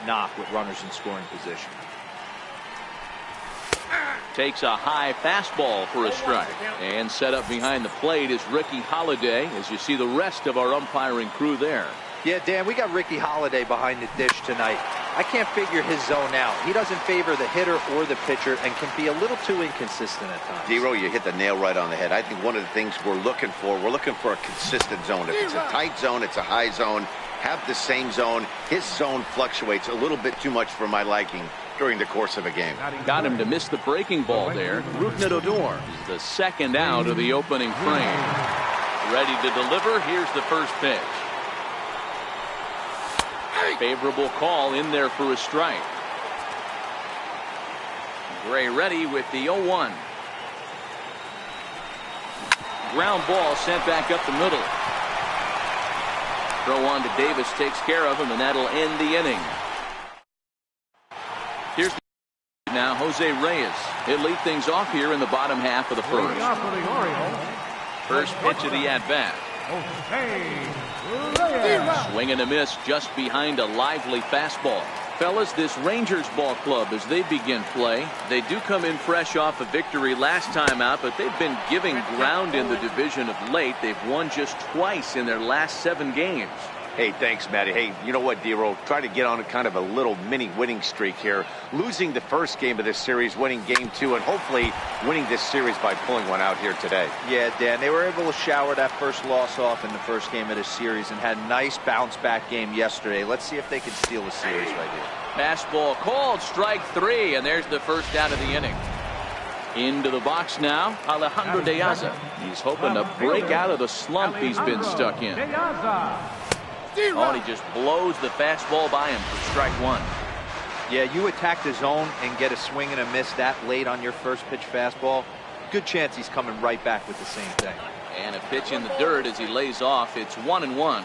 knock with runners in scoring position. Takes a high fastball for a strike. And set up behind the plate is Ricky Holiday, as you see the rest of our umpiring crew there. Yeah, Dan, we got Ricky Holiday behind the dish tonight. I can't figure his zone out. He doesn't favor the hitter or the pitcher and can be a little too inconsistent at times. Dero, you hit the nail right on the head. I think one of the things we're looking for a consistent zone. If it's a tight zone, it's a high zone. Have the same zone. His zone fluctuates a little bit too much for my liking during the course of a game. Got him to miss the breaking ball there. Rougned Odor is the second out of the opening frame. Ready to deliver. Here's the first pitch. Favorable call in there for a strike. Gray ready with the 0-1. Ground ball sent back up the middle. Throw on to Davis takes care of him, and that'll end the inning. Here's now Jose Reyes. He'll lead things off here in the bottom half of the first. First pitch of the at-bat. Swing and a miss just behind a lively fastball. Fellas, this Rangers ball club, as they begin play, they do come in fresh off a victory last time out, but they've been giving ground in the division of late. They've won just twice in their last 7 games. Hey, thanks, Matty. Hey, you know what, Dero? Try to get on a kind of a little mini winning streak here. Losing the first game of this series, winning game 2, and hopefully winning this series by pulling one out here today. Yeah, Dan, they were able to shower that first loss off in the first game of this series and had a nice bounce-back game yesterday. Let's see if they can steal the series right here. Fastball called, strike 3, and there's the first out of the inning. Into the box now, Alejandro De Aza. He's hoping to break out of the slump he's been stuck in. Oh, and he just blows the fastball by him for strike 1. Yeah, you attack the zone and get a swing and a miss that late on your first pitch fastball. Good chance he's coming right back with the same thing. And a pitch in the dirt as he lays off. It's 1-1.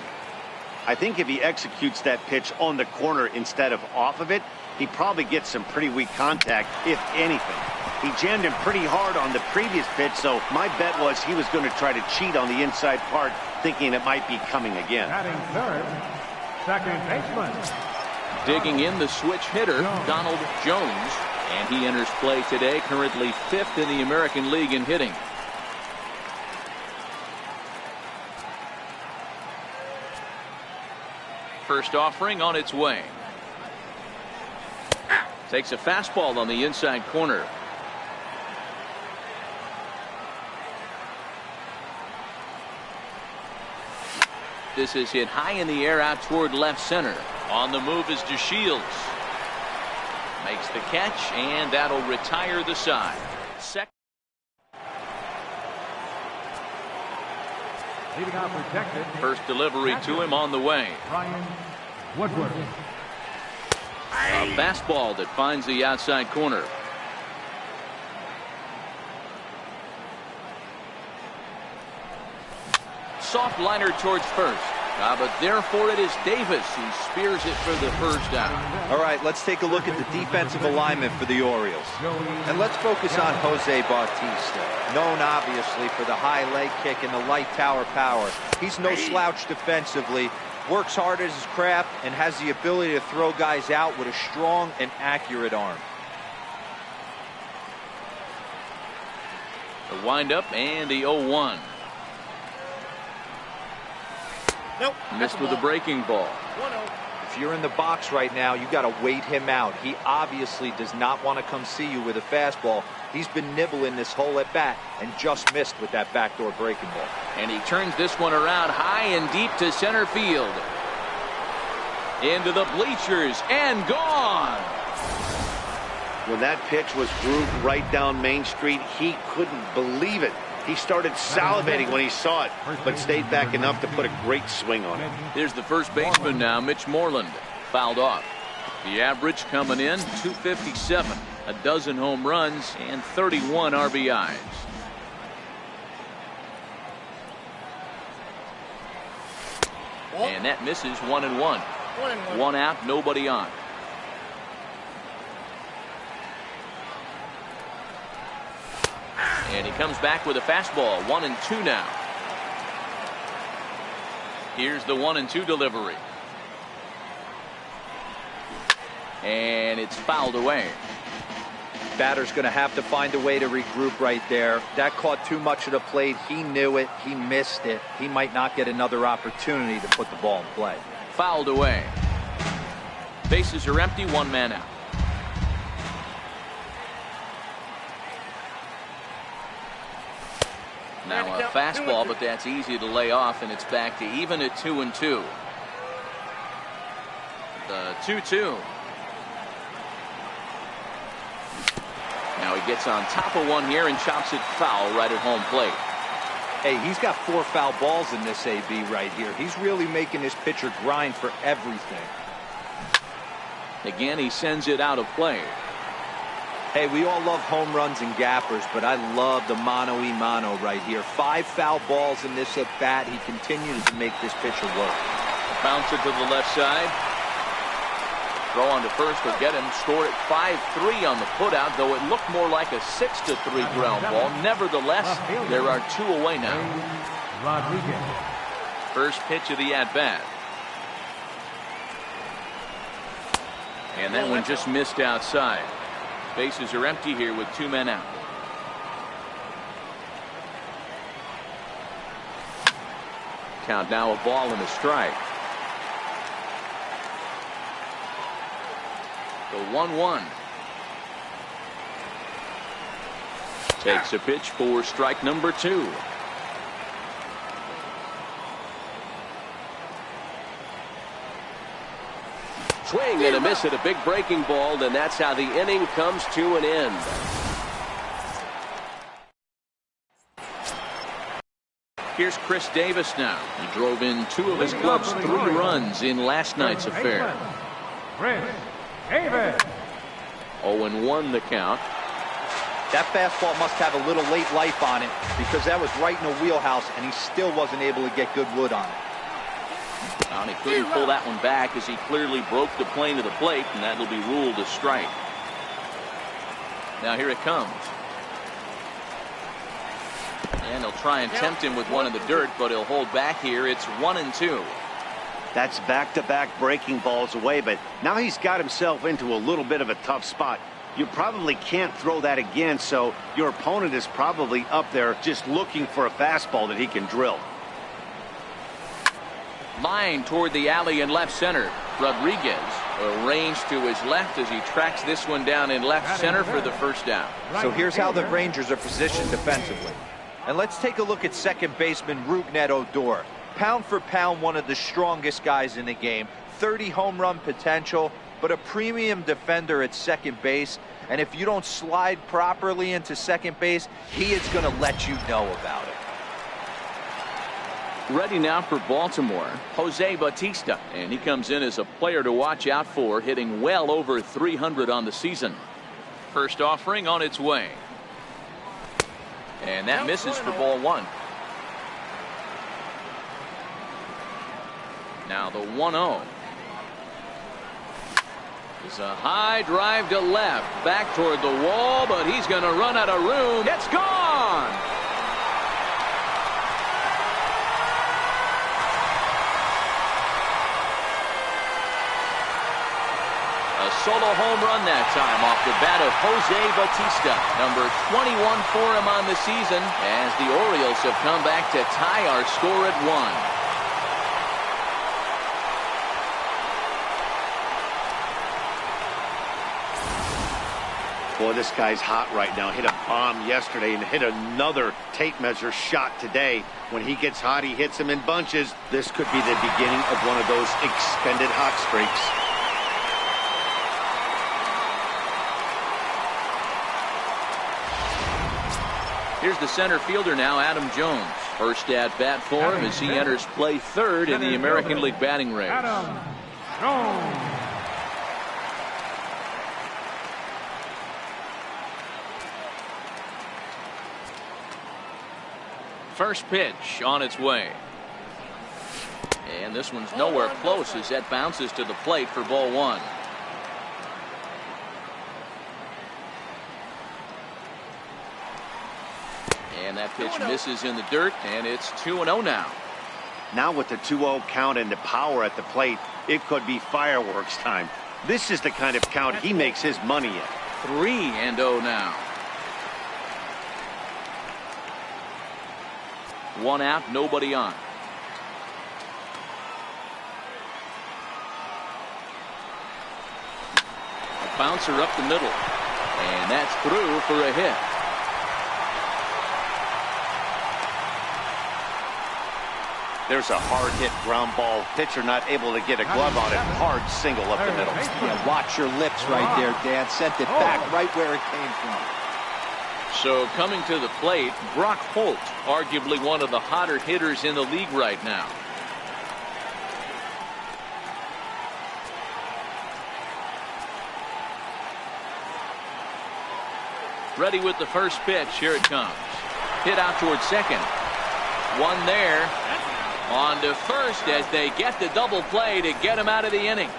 I think if he executes that pitch on the corner instead of off of it, he probably gets some pretty weak contact, if anything. He jammed him pretty hard on the previous pitch, so my bet was he was going to try to cheat on the inside part, thinking it might be coming again. Batting third, second baseman. Digging in the switch hitter, Donald Jones, and he enters play today, currently 5th in the American League in hitting. First offering on its way. Takes a fastball on the inside corner. This is hit high in the air out toward left center. On the move is DeShields. Makes the catch, and that'll retire the side. Second. Leading out protected. First delivery to him on the way. Ryan Woodward. A fastball that finds the outside corner. Soft liner towards first. But therefore it is Davis who spears it for the first out. All right, let's take a look at the defensive alignment for the Orioles. And let's focus on Jose Bautista, known obviously for the high leg kick and the light tower power. He's no slouch defensively, works hard at his craft, and has the ability to throw guys out with a strong and accurate arm. The windup and the 0-1. Nope. Missed with a breaking ball. If you're in the box right now, you got to wait him out. He obviously does not want to come see you with a fastball. He's been nibbling this whole at bat and just missed with that backdoor breaking ball. And he turns this one around high and deep to center field. Into the bleachers and gone. When that pitch was grooved right down Main Street, he couldn't believe it. He started salivating when he saw it, but stayed back enough to put a great swing on it. Here's the first baseman now, Mitch Moreland. Fouled off. The average coming in, 257. A dozen home runs and 31 RBIs. And that misses 1-1. 1 out, nobody on. And he comes back with a fastball. 1-2 now. Here's the 1-2 delivery. And it's fouled away. Batter's going to have to find a way to regroup right there. That caught too much of the plate. He knew it. He missed it. He might not get another opportunity to put the ball in play. Fouled away. Bases are empty, one man out. Now a fastball, but that's easy to lay off, and it's back to even at 2-2. The 2-2. Now he gets on top of one here and chops it foul right at home plate. Hey, he's got 4 foul balls in this AB right here. He's really making his pitcher grind for everything. Again, he sends it out of play. Hey, we all love home runs and gappers, but I love the mano-y-mano right here. 5 foul balls in this at-bat. He continues to make this pitcher work. Bounce it to the left side. Throw on to first will get him. Score at 5-3 on the putout, though it looked more like a 6-3 ground ball. Nevertheless, there are 2 away now. First pitch of the at-bat. And that one just missed outside. Bases are empty here with 2 men out. Count now, a ball and a strike. The 1-1. Takes a pitch for strike number 2. Swing and a miss at a big breaking ball, and that's how the inning comes to an end. Here's Chris Davis now. He drove in 2 of his club's 3 runs in last night's affair. Chris Davis. 0-1 the count. That fastball must have a little late life on it because that was right in the wheelhouse, and he still wasn't able to get good wood on it. Well, he couldn't pull that one back as he clearly broke the plane of the plate, and that'll be ruled a strike. Now here it comes. And he'll try and tempt him with one in the dirt, but he'll hold back here. It's 1-2. That's back-to-back breaking balls away, but now he's got himself into a little bit of a tough spot. You probably can't throw that again, so your opponent is probably up there just looking for a fastball that he can drill. Line toward the alley in left center. Rodriguez arranged to his left as he tracks this one down in left center for the first down. So here's how the Rangers are positioned defensively. And let's take a look at second baseman Rougned Odor. Pound for pound, one of the strongest guys in the game. 30 home run potential, but a premium defender at second base. And if you don't slide properly into second base, he is going to let you know about it. Ready now for Baltimore, Jose Bautista, and he comes in as a player to watch out for, hitting well over 300 on the season. First offering on its way, and that misses for ball 1. Now the 1-0 is a high drive to left, back toward the wall, but he's going to run out of room. It's gone. Solo home run that time off the bat of Jose Bautista. Number 21 for him on the season as the Orioles have come back to tie our score at 1. Boy, this guy's hot right now. Hit a bomb yesterday and hit another tape measure shot today. When he gets hot, he hits them in bunches. This could be the beginning of one of those extended hot streaks. Here's the center fielder now, Adam Jones. First at bat for him as he enters play third in the American League batting race. Adam Jones. First pitch on its way. And this one's nowhere close as that bounces to the plate for ball 1. And that pitch misses in the dirt, and it's 2-0 now. Now with the 2-0 count and the power at the plate, it could be fireworks time. This is the kind of count he makes his money in. 3-0 now. 1 out, nobody on. A bouncer up the middle. And that's through for a hit. There's a hard hit ground ball. Pitcher not able to get a glove on it. Hard single up the middle. Yeah, watch your lips right there, Dan. Sent it back right where it came from. So coming to the plate, Brock Holt, arguably one of the hotter hitters in the league right now. Ready with the first pitch. Here it comes. Hit out towards second. One there. On to first as they get the double play to get him out of the inning.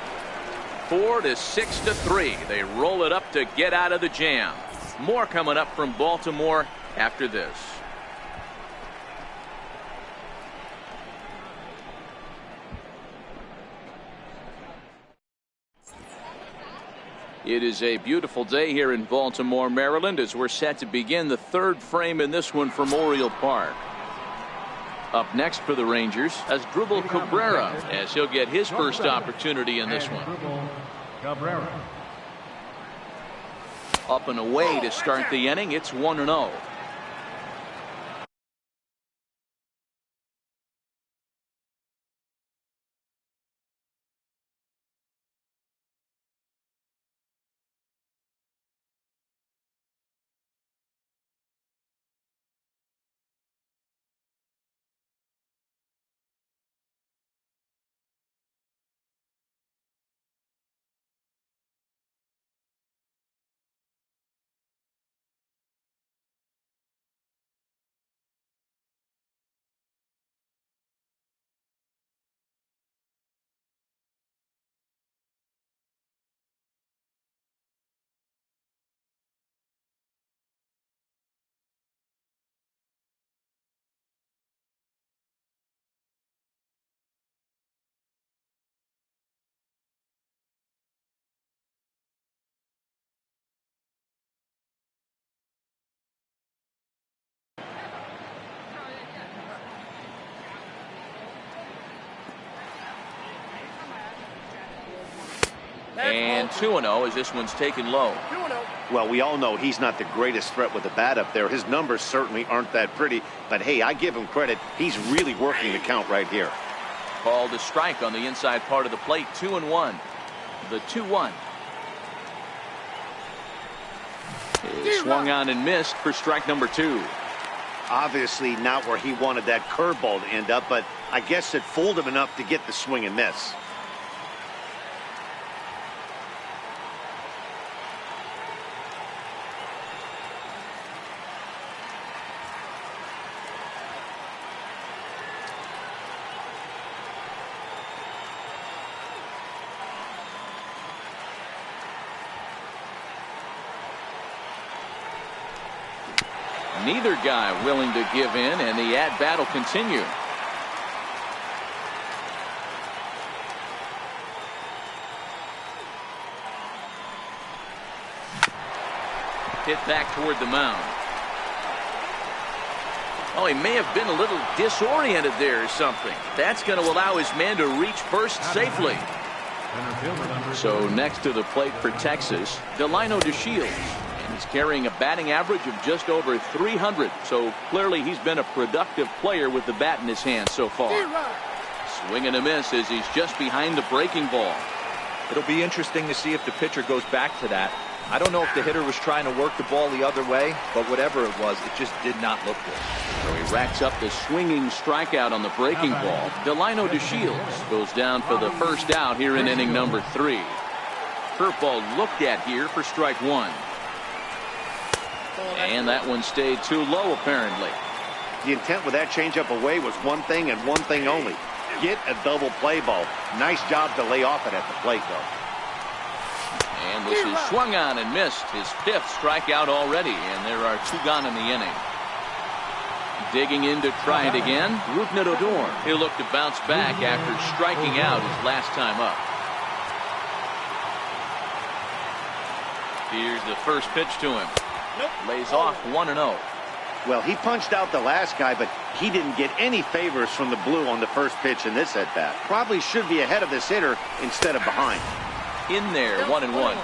4-6-3. They roll it up to get out of the jam. More coming up from Baltimore after this. It is a beautiful day here in Baltimore, Maryland, as we're set to begin the third frame in this one from Oriole Park. Up next for the Rangers as Dribble Cabrera, as he'll get his first opportunity in this one. Up and away to start the inning. It's 1-0. And 2-0 as this one's taken low. Well, we all know he's not the greatest threat with the bat up there. His numbers certainly aren't that pretty. But, hey, I give him credit. He's really working the count right here. Called a strike on the inside part of the plate. 2-1. The 2-1. Swung on and missed for strike number 2. Obviously not where he wanted that curveball to end up, but I guess it fooled him enough to get the swing and miss. Neither guy willing to give in, and the at-bat will continue. Hit back toward the mound. Oh, he may have been a little disoriented there or something. That's going to allow his man to reach first safely. So next to the plate for Texas, Delino DeShields. He's carrying a batting average of just over 300, so clearly he's been a productive player with the bat in his hand so far. Swing and a miss as he's just behind the breaking ball. It'll be interesting to see if the pitcher goes back to that. I don't know if the hitter was trying to work the ball the other way, but whatever it was, it just did not look good. So he racks up the swinging strikeout on the breaking ball. Delino DeShields goes down for the first out here in inning number 3. Curveball looked at here for strike 1. And that one stayed too low, apparently. The intent with that changeup away was one thing and one thing only. Get a double play ball. Nice job to lay off it at the plate, though. And this is swung on and missed. His 5th strikeout already, and there are 2 gone in the inning. Digging in to try it again, Rougned Odor. He'll look to bounce back after striking out his last time up. Here's the first pitch to him. Lays off 1-0. Well, he punched out the last guy, but he didn't get any favors from the blue on the first pitch in this at-bat. Probably should be ahead of this hitter instead of behind. In there, 1-1.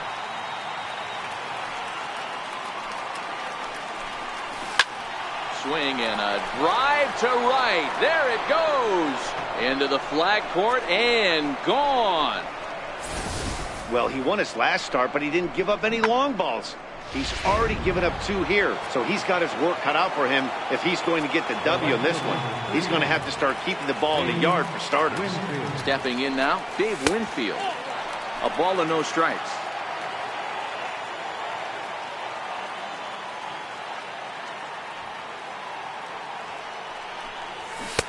Swing and a drive to right. There it goes. Into the flag court and gone. Well, he won his last start, but he didn't give up any long balls. He's already given up 2 here, so he's got his work cut out for him if he's going to get the W in this one. He's going to have to start keeping the ball in the yard for starters. Stepping in now, Dave Winfield. A ball and no strikes.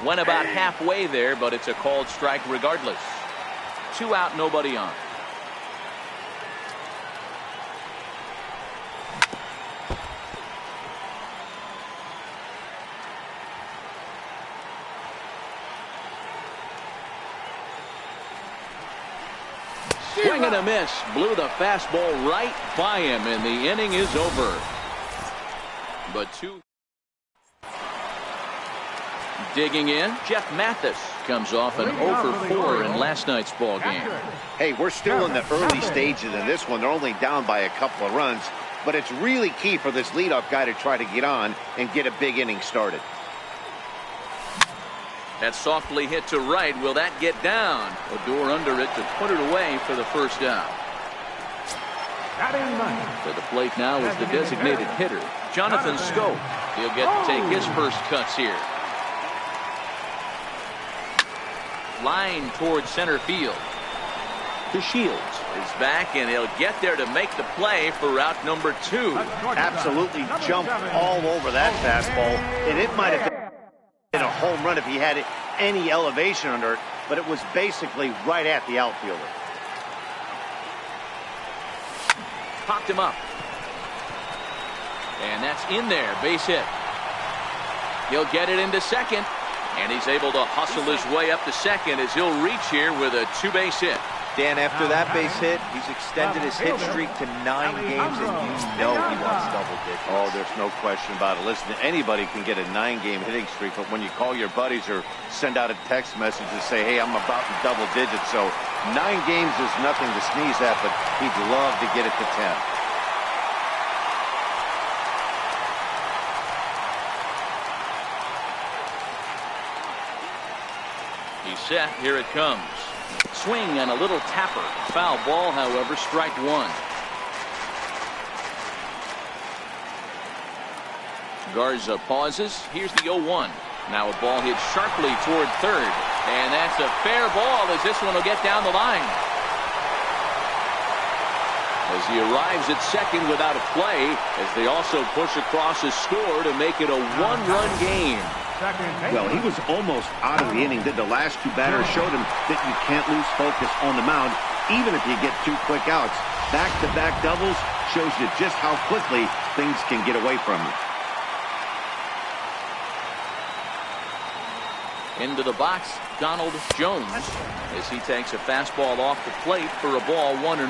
Went about halfway there, but it's a called strike regardless. 2 out, nobody on. Swing and a miss. Blew the fastball right by him, and the inning is over. But 2. Digging in, Jeff Mathis comes off an 0 for 4 in last night's ball game. Hey, we're still in the early stages in this one. They're only down by a couple of runs, but it's really key for this leadoff guy to try to get on and get a big inning started. That softly hit to right. Will that get down? Odor under it to put it away for the first out. To the plate now is the designated hitter, Jonathan Scope. He'll get to take his first cuts here. Line towards center field. The Shields is back, and he'll get there to make the play for route number 2. Absolutely jumped all over that fastball, and it might have been a home run if he had any elevation under it, but it was basically right at the outfielder. Popped him up. And that's in there, base hit. He'll get it into second, and he's able to hustle his way up to second as he'll reach here with a 2-base hit. Dan, after that base hit, he's extended his hit streak to 9 games, and you know he wants double digits. Oh, there's no question about it. Listen, anybody can get a 9-game hitting streak, but when you call your buddies or send out a text message and say, hey, I'm about in double digits, so 9 games is nothing to sneeze at, but he'd love to get it to 10. He's set. Here it comes. Swing and a little tapper. Foul ball, however, strike 1. Garza pauses. Here's the 0-1. Now a ball hit sharply toward third. And that's a fair ball as this one will get down the line. As he arrives at second without a play, as they also push across his score to make it a 1-run game. Well, he was almost out of the inning. The last 2 batters showed him that you can't lose focus on the mound, even if you get 2 quick outs. Back-to-back doubles shows you just how quickly things can get away from you. Into the box, Donald Jones, as he takes a fastball off the plate for a ball 1-0.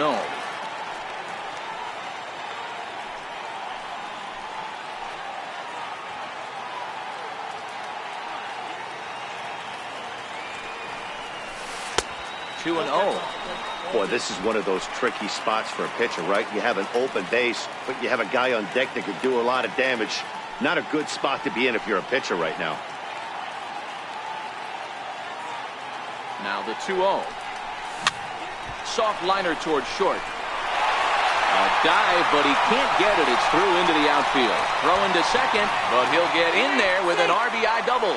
Boy, this is one of those tricky spots for a pitcher, right? You have an open base, but you have a guy on deck that could do a lot of damage. Not a good spot to be in if you're a pitcher right now. Now the 2-0. Soft liner towards short. A dive, but he can't get it. It's through into the outfield. Throw into second, but he'll get in there with an RBI double.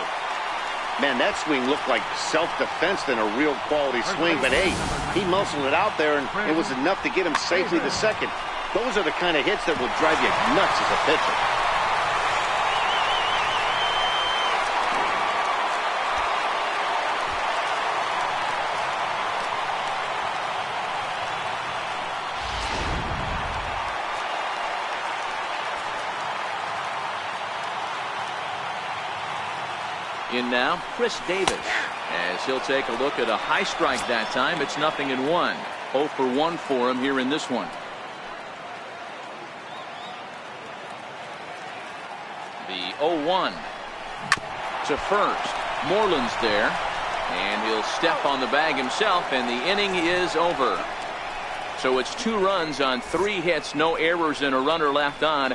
Man, that swing looked like self-defense than a real quality swing, but hey, he muscled it out there, and it was enough to get him safely to second. Those are the kind of hits that will drive you nuts as a pitcher. In now, Chris Davis, as he'll take a look at a high strike that time. It's 0-1. 0 for 1 for him here in this one. The 0-1 to first. Moreland's there, and he'll step on the bag himself, and the inning is over. So it's 2 runs on 3 hits, no errors, and a runner left on.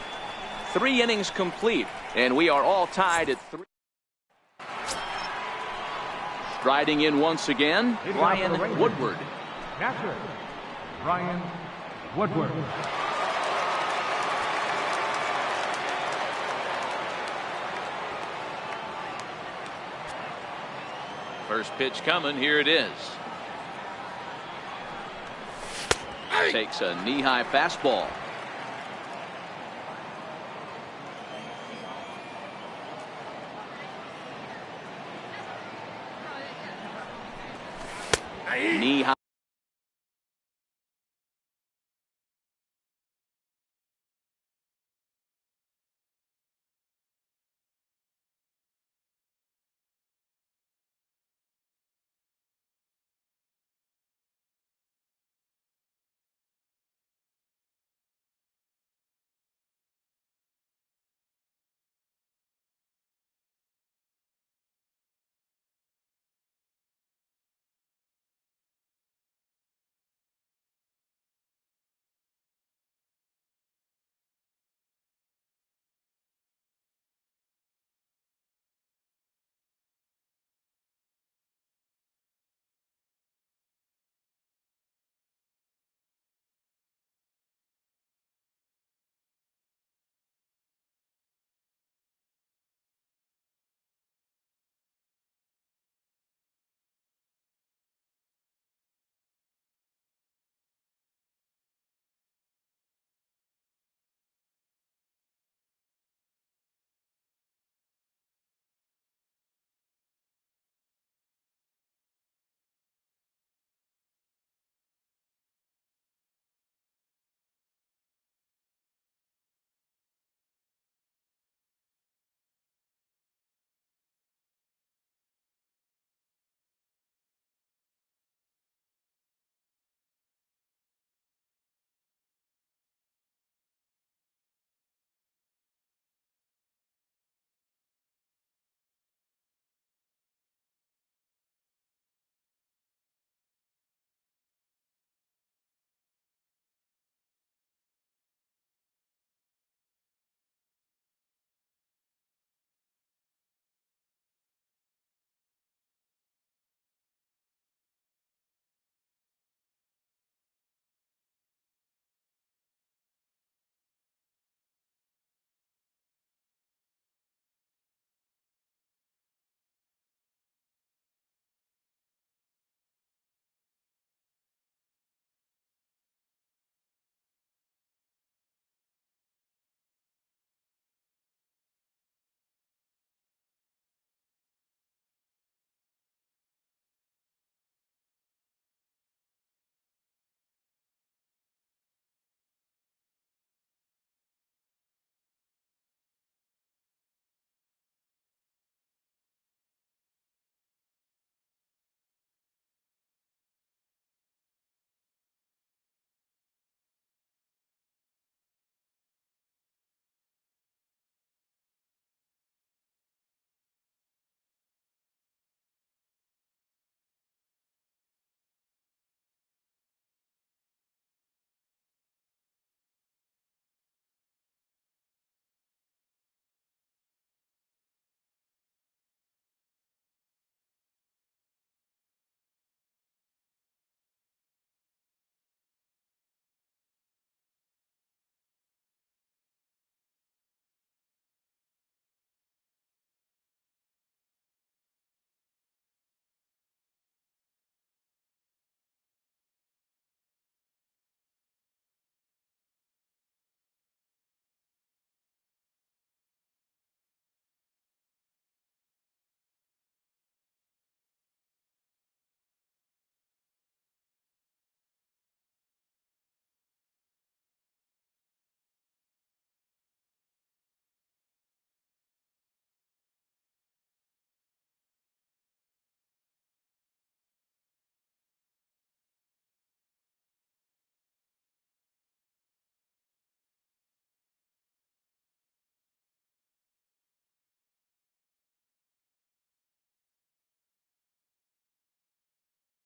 3 innings complete, and we are all tied at 3. Striding in once again, Ryan Woodward. Catcher, Ryan Woodward. First pitch coming. Here it is. Takes a knee-high fastball. Knee-high.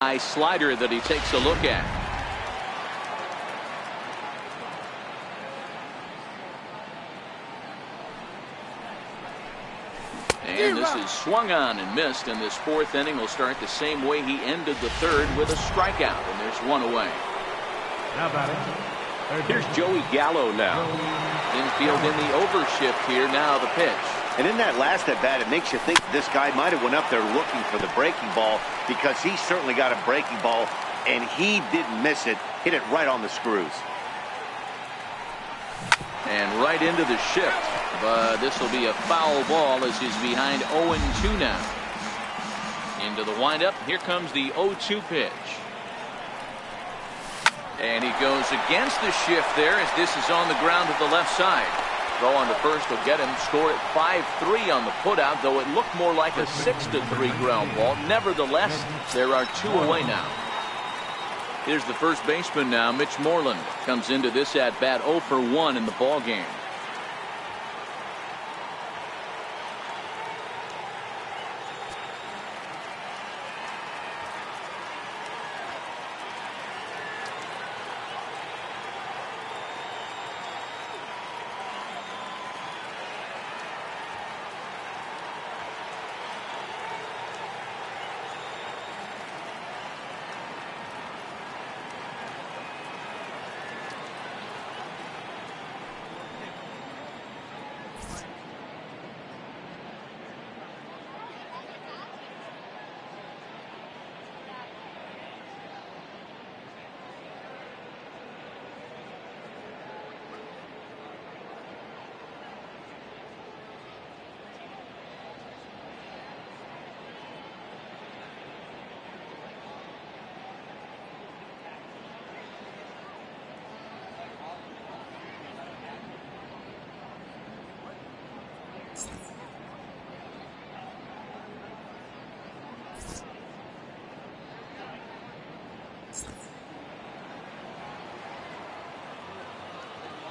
Nice slider that he takes a look at. And this is swung on and missed, and this fourth inning will start the same way he ended the third, with a strikeout, and there's one away. Now batting. Here's Joey Gallo now. Infield in the overshift here. Now the pitch. And in that last at bat, it makes you think this guy might have went up there looking for the breaking ball, because he certainly got a breaking ball, and he didn't miss it. Hit it right on the screws. And right into the shift. But this will be a foul ball as he's behind 0-2 now. Into the windup. Here comes the 0-2 pitch. And he goes against the shift there, as this is on the ground to the left side. Throw on to first will get him. Score at 5-3 on the putout, though it looked more like a 6-3 ground ball. Nevertheless, there are two away now. Here's the first baseman now, Mitch Moreland. Comes into this at bat 0 for 1 in the ball game.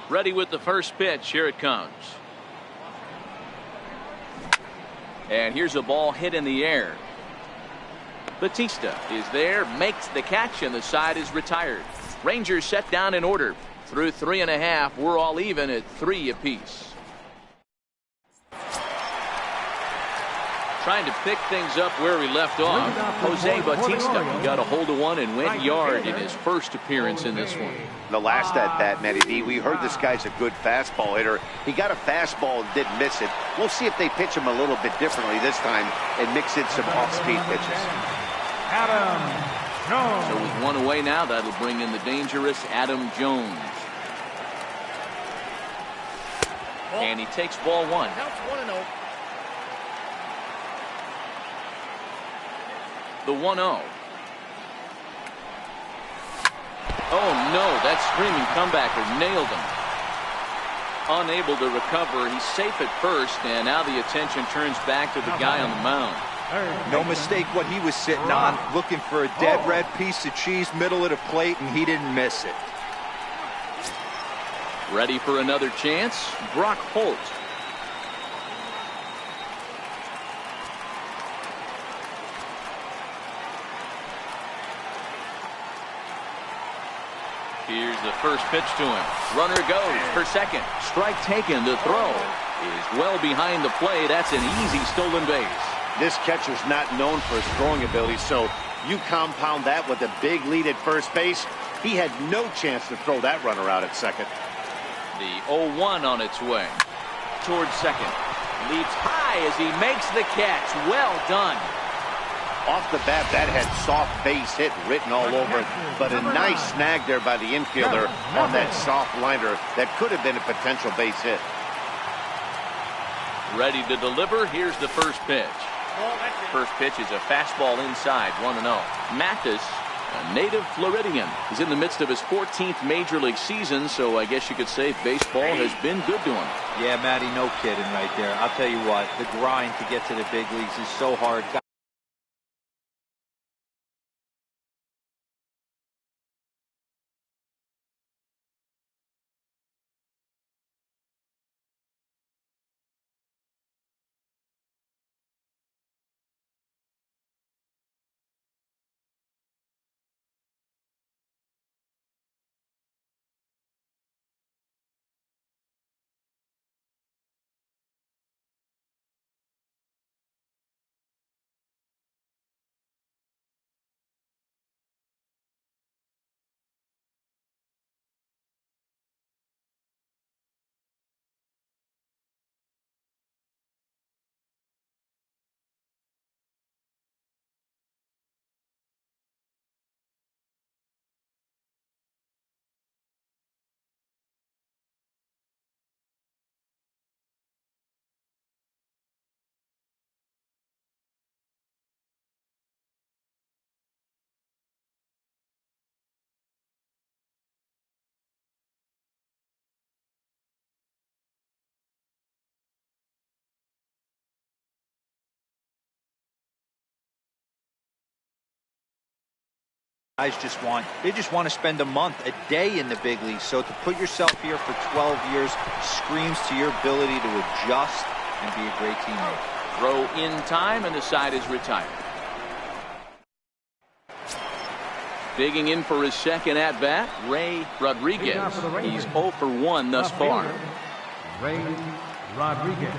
Ready with the first pitch. Here it comes. And here's a ball hit in the air. Batista is there, makes the catch, and the side is retired. Rangers set down in order. Through 3.5, we're all even at 3 apiece. Trying to pick things up where we left off. Jose Batista got a hold of one and went yard in his first appearance in this one. The last at bat, Matty D, we heard this guy's a good fastball hitter. He got a fastball and didn't miss it. We'll see if they pitch him a little bit differently this time and mix in some off-speed pitches. Adam Jones. So with one away now, that'll bring in the dangerous Adam Jones. And he takes ball one. Counts 1-0. The 1-0. Oh no, that screaming comebacker nailed him. Unable to recover. He's safe at first, and now the attention turns back to the guy on the mound. No mistake what he was sitting on, looking for a dead red piece of cheese middle of the plate, and he didn't miss it. Ready for another chance? Brock Holt. Here's the first pitch to him. Runner goes for second. Strike taken. The throw is well behind the play. That's an easy stolen base. This catcher's not known for his throwing ability, so you compound that with a big lead at first base. He had no chance to throw that runner out at second. The 0-1 on its way towards second. Leaps high as he makes the catch. Well done. Off the bat, that had soft base hit written all over it, but a nice snag there by the infielder on that soft liner that could have been a potential base hit. Ready to deliver. Here's the first pitch. First pitch is a fastball inside, 1-0. Mathis, a native Floridian, is in the midst of his 14th Major League season, so I guess you could say baseball has been good to him. Yeah, Matty, no kidding right there. I'll tell you what, the grind to get to the big leagues is so hard. Guys they just want to spend a month, a day in the big leagues. So to put yourself here for 12 years screams to your ability to adjust and be a great teammate. Throw in time, and the side is retired. Digging in for his second at-bat, Ray Rodriguez. He's 0 for 1 thus far. Ray Rodriguez.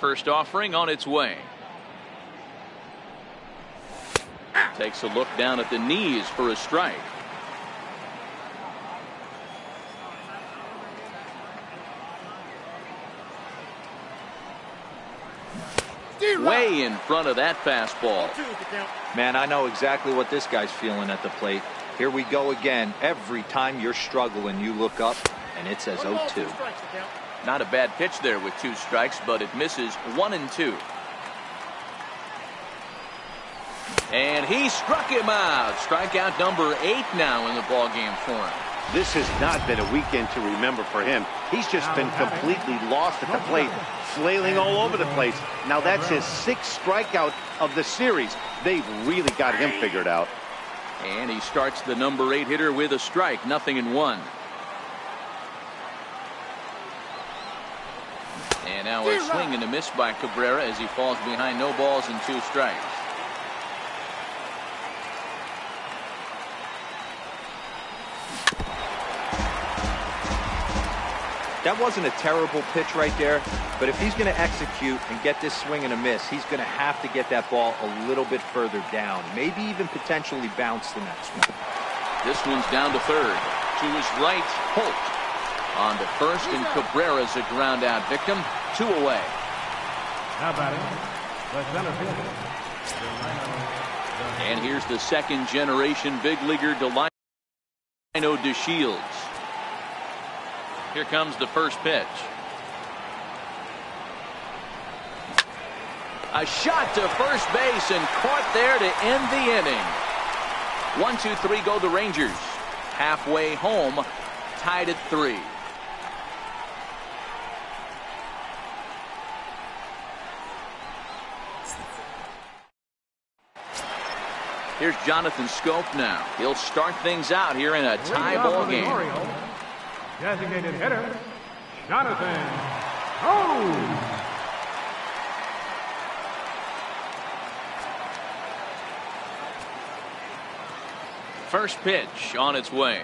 First offering on its way. Takes a look down at the knees for a strike. Way in front of that fastball. Man, I know exactly what this guy's feeling at the plate. Here we go again. Every time you're struggling, you look up and it says 0-2. Not a bad pitch there with 2 strikes, but it misses 1 and 2. And he struck him out. Strikeout number 8 now in the ballgame for him. This has not been a weekend to remember for him. He's just been completely lost at the plate, flailing all over the place. Now that's his 6th strikeout of the series. They've really got him figured out. And he starts the number 8 hitter with a strike, 0-1. And now a swing and a miss by Cabrera as he falls behind no balls and 2 strikes. That wasn't a terrible pitch right there, but if he's going to execute and get this swing and a miss, he's going to have to get that ball a little bit further down, maybe even potentially bounce the next one. This one's down to third. To his right, Holt. On to first, and Cabrera's a ground out victim. 2 away. Now batting, the center fielder. And here's the second generation big leaguer, Delino DeShields. Here comes the first pitch. A shot to first base and caught there to end the inning. 1-2-3 go the Rangers. Halfway home, tied at 3. Here's Jonathan Scope now. He'll start things out here in a tie ball game. Designated hitter, Jonathan Scope. First pitch on its way.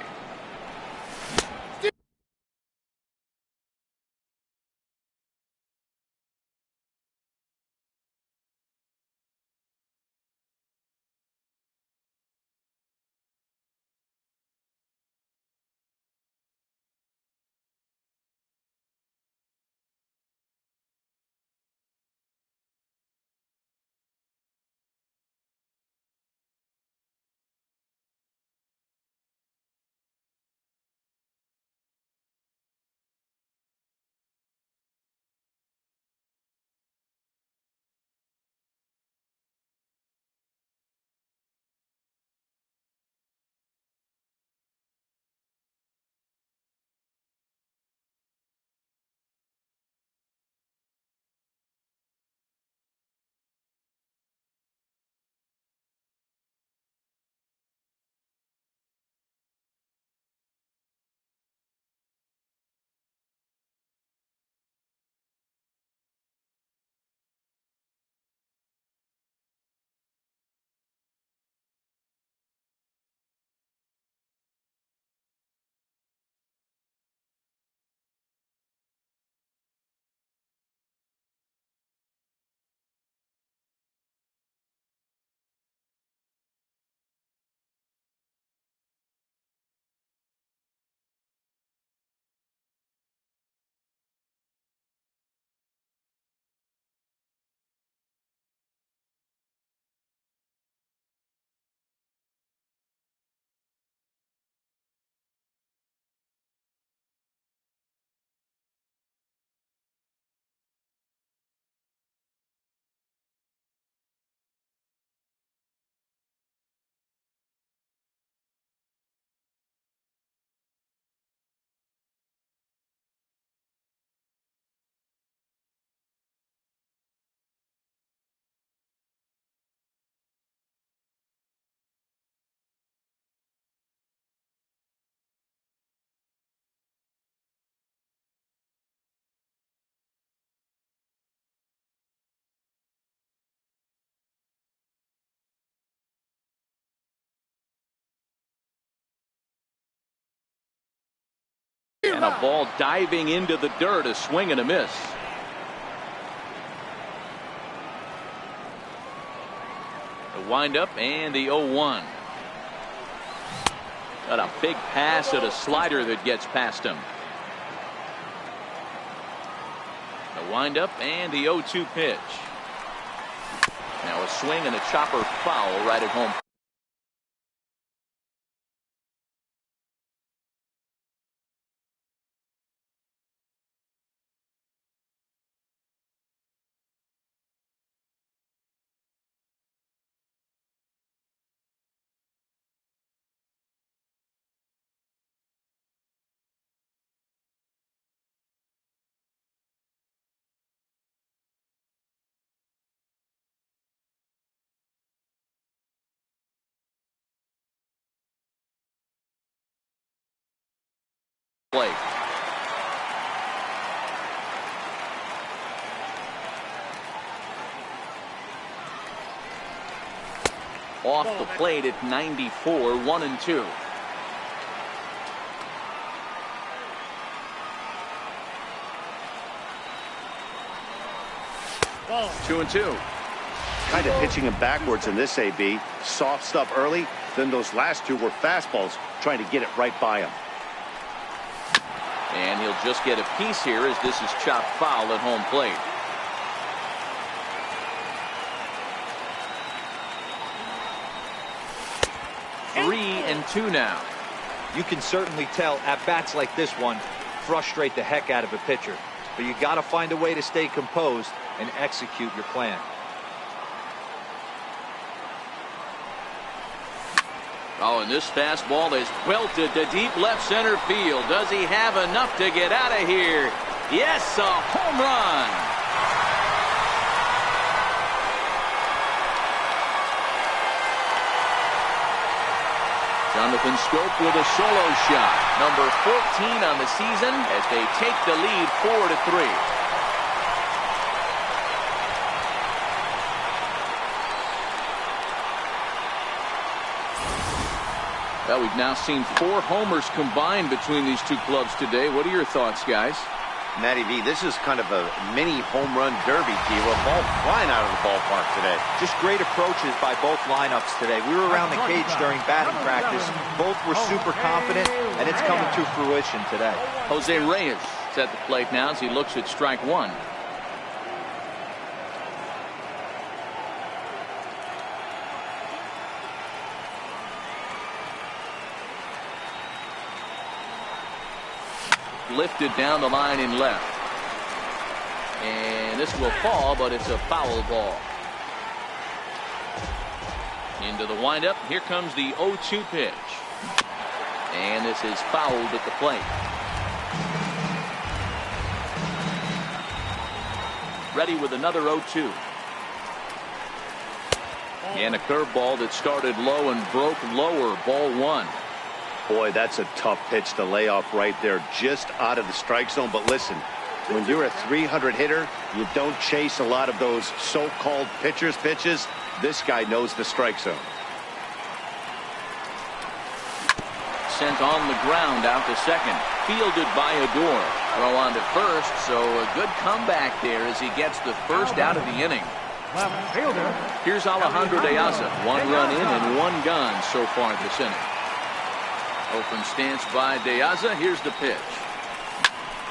And a ball diving into the dirt, a swing and a miss. The windup and the 0-1. Got a big pass at a slider that gets past him. The windup and the 0-2 pitch. Now a swing and a chopper foul right at home. Plate. Off the plate at 94, 1-2. Ball. 2-2. Kind of pitching him backwards in this AB. Soft stuff early, then those last two were fastballs, trying to get it right by him. And he'll just get a piece here as this is chopped foul at home plate. Three and two now. You can certainly tell at bats like this one frustrate the heck out of a pitcher. But you got to find a way to stay composed and execute your plan. Oh, and this fastball is welted to deep left center field. Does he have enough to get out of here? Yes, a home run. Jonathan Scope with a solo shot. Number 14 on the season as they take the lead 4-3. Well, we've now seen 4 homers combined between these two clubs today. What are your thoughts, guys? Matty V, this is kind of a mini home run derby, Kilo. Ball flying out of the ballpark today. Just great approaches by both lineups today. We were around the cage during batting practice. Both were super confident, and it's coming to fruition today. Jose Reyes is at the plate now as he looks at strike one. Lifted down the line in left. And this will fall, but it's a foul ball. Into the windup. Here comes the 0-2 pitch. And this is fouled at the plate. Ready with another 0-2. And a curveball that started low and broke lower. Ball one. Boy, that's a tough pitch to lay off right there, just out of the strike zone. But listen, when you're a 300 hitter, you don't chase a lot of those so-called pitcher's pitches. This guy knows the strike zone. Sent on the ground out to second. Fielded by Odor. Throw on to first, so a good comeback there as he gets the first out of the inning. Left fielder. Here's Alejandro De Aza. 1 run in and 1 gone so far this inning. Open stance by De Aza. Here's the pitch.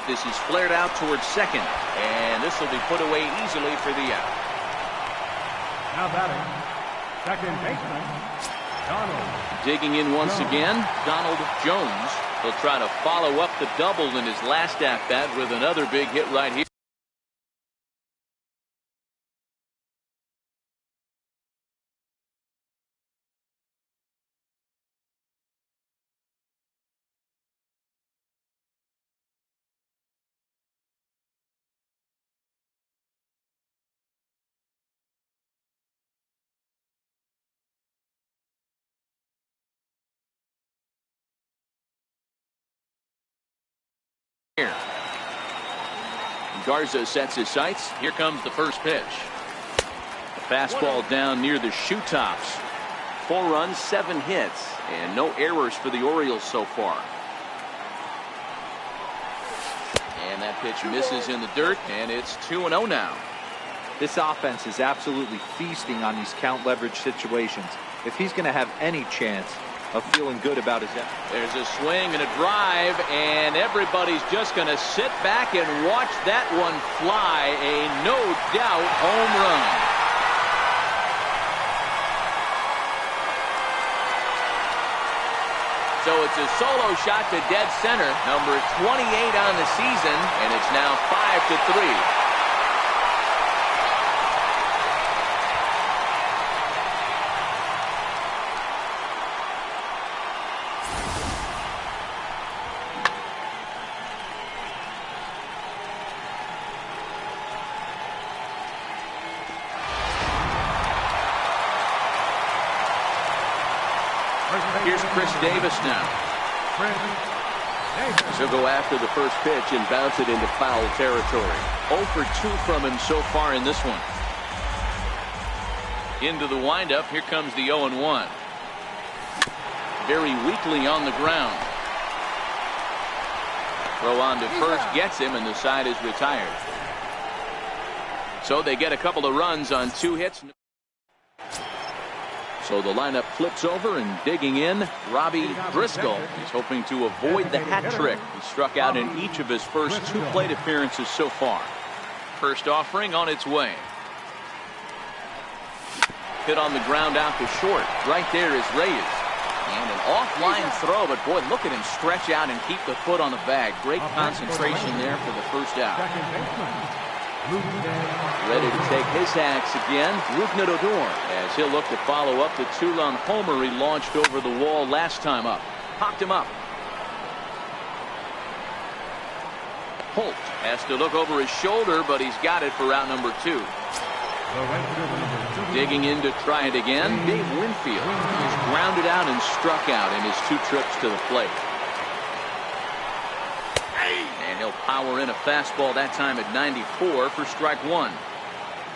This is flared out towards second, and this will be put away easily for the out. Now batting, second baseman, Donald. Digging in once again, Donald Jones. He'll try to follow up the double in his last at-bat with another big hit right here. Garza sets his sights. Here comes the first pitch. A fastball down near the shoe tops. 4 runs, 7 hits, and no errors for the Orioles so far. And that pitch misses in the dirt, and it's 2-0 now. This offense is absolutely feasting on these count leverage situations. If he's going to have any chance of feeling good about his effort. There's a swing and a drive, and everybody's just going to sit back and watch that one fly. A no-doubt home run. So it's a solo shot to dead center, number 28 on the season, and it's now 5-3. Here's Chris Davis now. He'll go after the first pitch and bounce it into foul territory. 0 for 2 from him so far in this one. Into the windup. Here comes the 0-1. Very weakly on the ground. Throw on to first gets him, and the side is retired. So they get a couple of runs on 2 hits. So the lineup flips over, and digging in, Robbie Driscoll. He's hoping to avoid the hat trick. He struck out in each of his first 2 plate appearances so far. First offering on its way. Hit on the ground out to short. Right there is Reyes. And an offline throw, but boy, look at him stretch out and keep the foot on the bag. Great concentration there for the first out. Ready to take his axe again, Rougned Odor, as he'll look to follow up the 2-run homer he launched over the wall last time up. Popped him up. Holt has to look over his shoulder, but he's got it for out number 2. Digging in to try it again, Dave Winfield. He's grounded out and struck out in his 2 trips to the plate. And he'll power in a fastball that time at 94 for strike 1.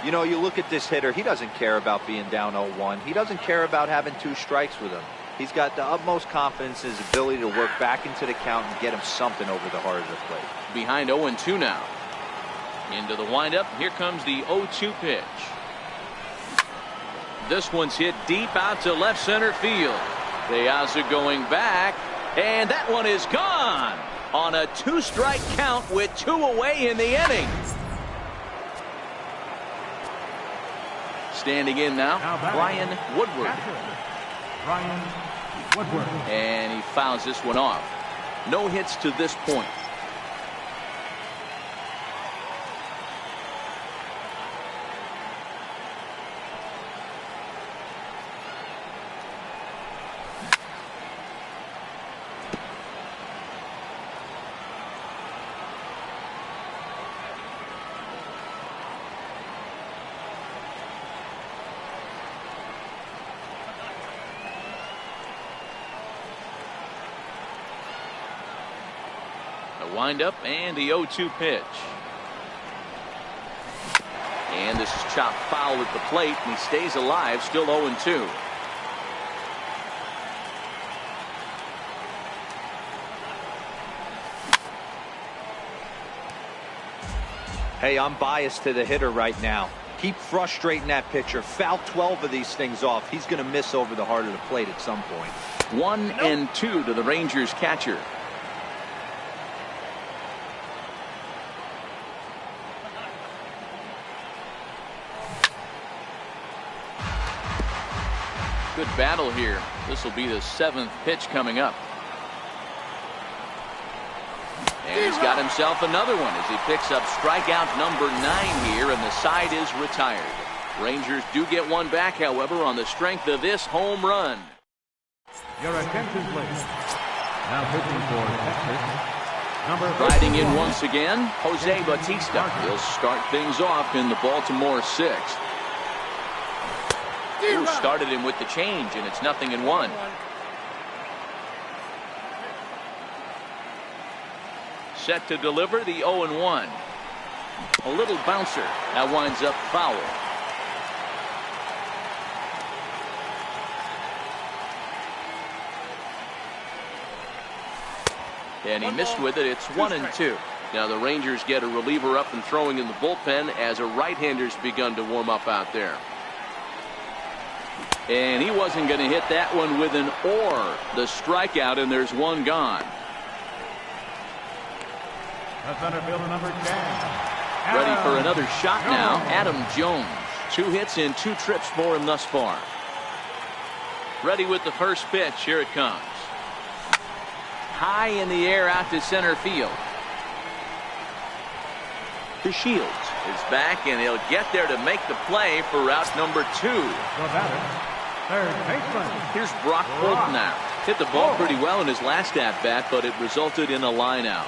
You know, you look at this hitter, he doesn't care about being down 0-1. He doesn't care about having 2 strikes with him. He's got the utmost confidence in his ability to work back into the count and get him something over the heart of the plate. Behind 0-2 now. Into the windup. Here comes the 0-2 pitch. This one's hit deep out to left center field. Piazza going back, and that one is gone on a 2-strike count with 2 away in the inning. Standing in now, Brian Woodward. And he fouls this one off. No hits to this point. Windup and the 0-2 pitch. And this is chopped foul at the plate, and he stays alive, still 0-2. Hey, I'm biased to the hitter right now. Keep frustrating that pitcher. Foul 12 of these things off. He's going to miss over the heart of the plate at some point. 1-2 to the Rangers catcher. Good battle here. This will be the 7th pitch coming up. And he's got himself another one as he picks up strikeout number 9 here, and the side is retired. Rangers do get one back, however, on the strength of this home run. Your attention, please. Now pitching for Texas, number Riding in once again, Jose Bautista. He'll start things off in the Baltimore 6th. Who started him with the change, and it's 0-1. Set to deliver the 0-1. A little bouncer. That winds up foul. And he missed with it. It's 1-2. Now the Rangers get a reliever up and throwing in the bullpen as a right-hander's begun to warm up out there. And he wasn't going to hit that one with an or. The strikeout, and there's one gone. The center fielder, number 10. Ready for another shot now, Adam Jones. 2 hits in 2 trips for him thus far. Ready with the first pitch. Here it comes. High in the air out to center field. The Shields is back, and he'll get there to make the play for route number 2. The batter, third baseman. Here's Brock Holt now. Hit the ball pretty well in his last at-bat, but it resulted in a line out.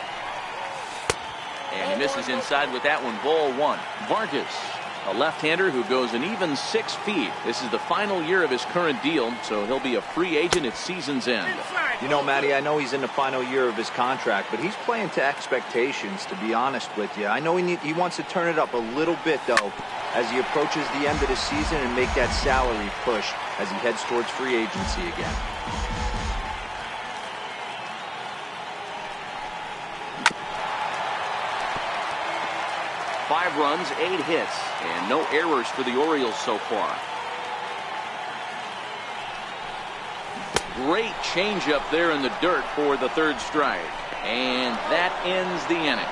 And he misses inside with that one. Ball 1. Vargas, a left-hander who goes an even 6 feet. This is the final year of his current deal, so he'll be a free agent at season's end. You know, Matty, I know he's in the final year of his contract, but he's playing to expectations, to be honest with you. I know he wants to turn it up a little bit, though, as he approaches the end of the season and make that salary push as he heads towards free agency again. Five runs, 8 hits, and no errors for the Orioles so far. Great changeup there in the dirt for the third strike. And that ends the inning.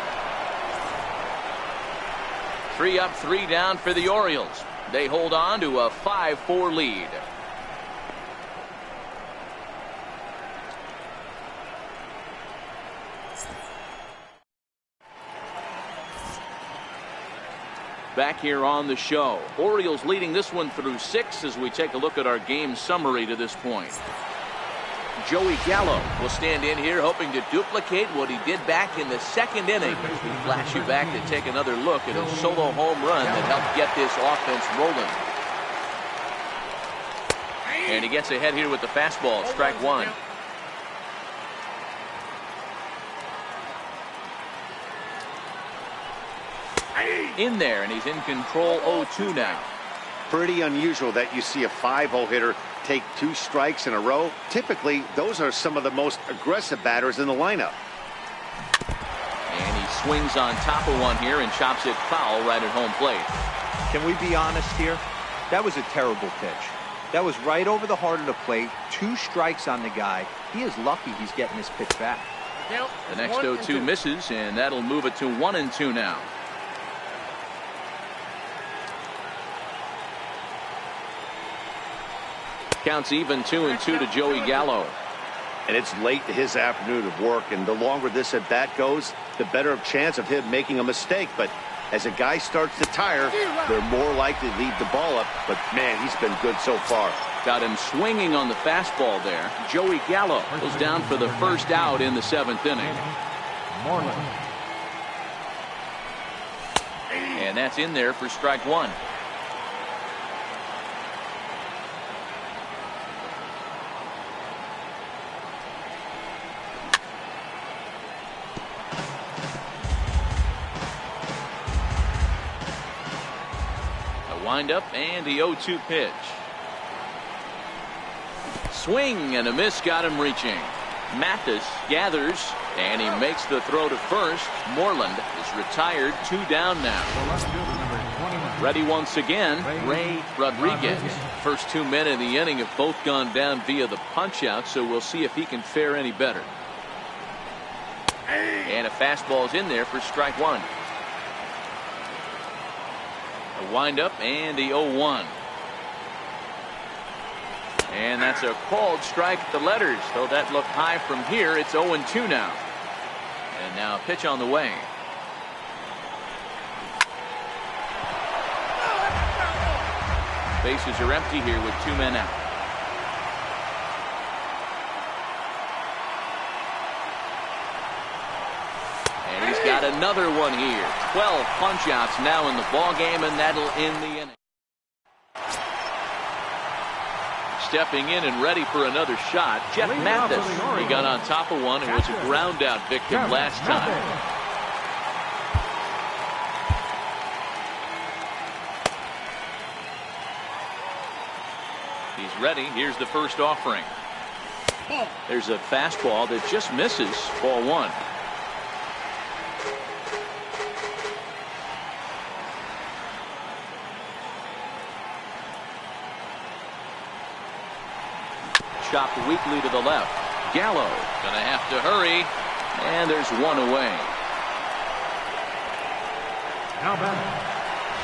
3 up, 3 down for the Orioles. They hold on to a 5-4 lead. Back here on the show. Orioles leading this one through 6 as we take a look at our game summary to this point. Joey Gallo will stand in here hoping to duplicate what he did back in the 2nd inning. We flash you back to take another look at a solo home run that helped get this offense rolling. And he gets ahead here with the fastball. Strike 1. In there, and he's in control. 0-2 now. Pretty unusual that you see a 5-hole hitter take 2 strikes in a row. Typically, those are some of the most aggressive batters in the lineup. And he swings on top of one here and chops it foul right at home plate. Can we be honest here? That was a terrible pitch. That was right over the heart of the plate. 2 strikes on the guy. He is lucky he's getting this pitch back. The next 0-2 misses, and that'll move it to 1-2 now. Counts even 2-2 to Joey Gallo. And it's late to his afternoon of work, and the longer this at bat goes, the better of chance of him making a mistake. But as a guy starts to tire, they're more likely to leave the ball up. But man, he's been good so far. Got him swinging on the fastball there. Joey Gallo goes down for the first out in the 7th inning. Moreland. And that's in there for strike 1. Wind up and the 0-2 pitch. Swing and a miss got him reaching. Mathis gathers and he makes the throw to first. Moreland is retired. 2 down now. Ready once again, Ray Rodriguez. First 2 men in the inning have both gone down via the punch out, so we'll see if he can fare any better. And a fastball's in there for strike 1. A windup and the 0-1. And that's a called strike at the letters. Though that looked high from here, it's 0-2 now. And now a pitch on the way. Bases are empty here with 2 men out. And he's got another one here. 12 punch-outs now in the ball game, and that'll end the inning. Stepping in and ready for another shot, Jeff Mathis. He got on top of one and was a ground-out victim last time. He's ready. Here's the first offering. There's a fastball that just misses. Ball 1. chopped weakly to the left. Gallo gonna have to hurry, and there's one away. Now back.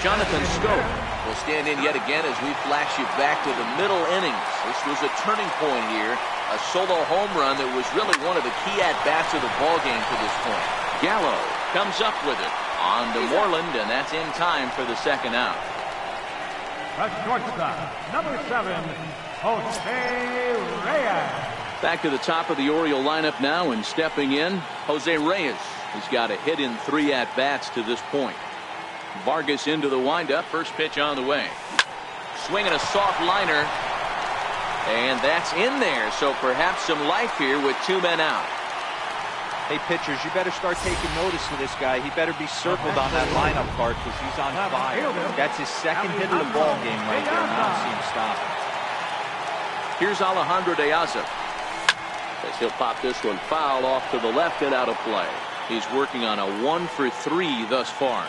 Jonathan Scope will stand in yet again as we flash you back to the middle innings. This was a turning point here, a solo home run that was really one of the key at-bats of the ballgame to this point. Gallo comes up with it on to Moreland, and that's in time for the second out. The shortstop, number 7, Jose Reyes. Back to the top of the Oriole lineup now, and stepping in, Jose Reyes. He's got a hit in 3 at-bats to this point. Vargas into the windup. First pitch on the way. Swinging a soft liner. And that's in there. So perhaps some life here with 2 men out. Hey, pitchers, you better start taking notice of this guy. He better be circled on that lineup card because he's on fire. That's his second hit of the ball game right there, and I don't see him stopping. Here's Alejandro De Aza. As he'll pop this one foul off to the left and out of play. He's working on a 1-for-3 thus far.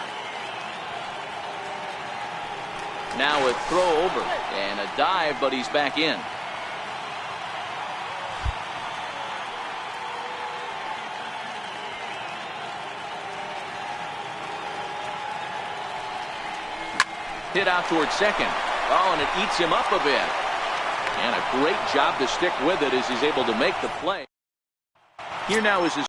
Now a throw over and a dive, but he's back in. Hit out towards second. Oh, and it eats him up a bit. And a great job to stick with it as he's able to make the play. Here now is his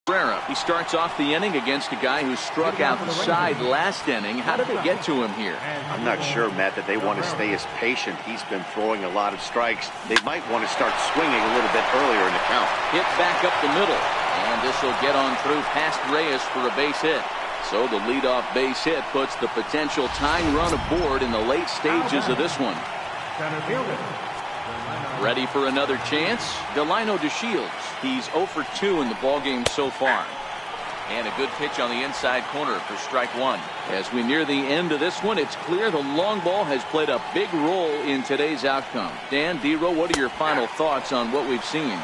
Herrera. He starts off the inning against a guy who struck outside last inning. How did they get to him here? I'm not sure, Matt, that they want to stay as patient. He's been throwing a lot of strikes. They might want to start swinging a little bit earlier in the count. Hit back up the middle. And this will get on through past Reyes for a base hit. So the leadoff base hit puts the potential tying run aboard in the late stages of this one. Center fielder. Ready for another chance? Delino DeShields. He's 0 for 2 in the ballgame so far. And a good pitch on the inside corner for strike 1. As we near the end of this one, it's clear the long ball has played a big role in today's outcome. Dan, D-Row, what are your final thoughts on what we've seen?